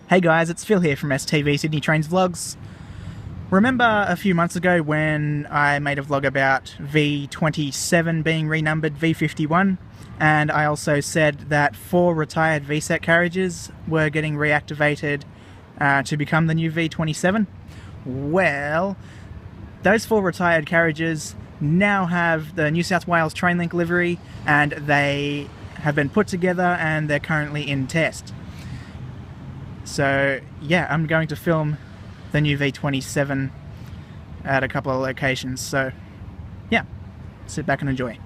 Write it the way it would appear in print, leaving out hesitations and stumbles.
Hey guys, it's Phil here from STV Sydney Trains Vlogs. Remember a few months ago when I made a vlog about V27 being renumbered V51, and I also said that 4 retired VSET carriages were getting reactivated to become the new V27? Well, those 4 retired carriages now have the New South Wales Trainlink livery, and they have been put together and they're currently in test. So yeah, I'm going to film the new V27 at a couple of locations, so yeah, sit back and enjoy.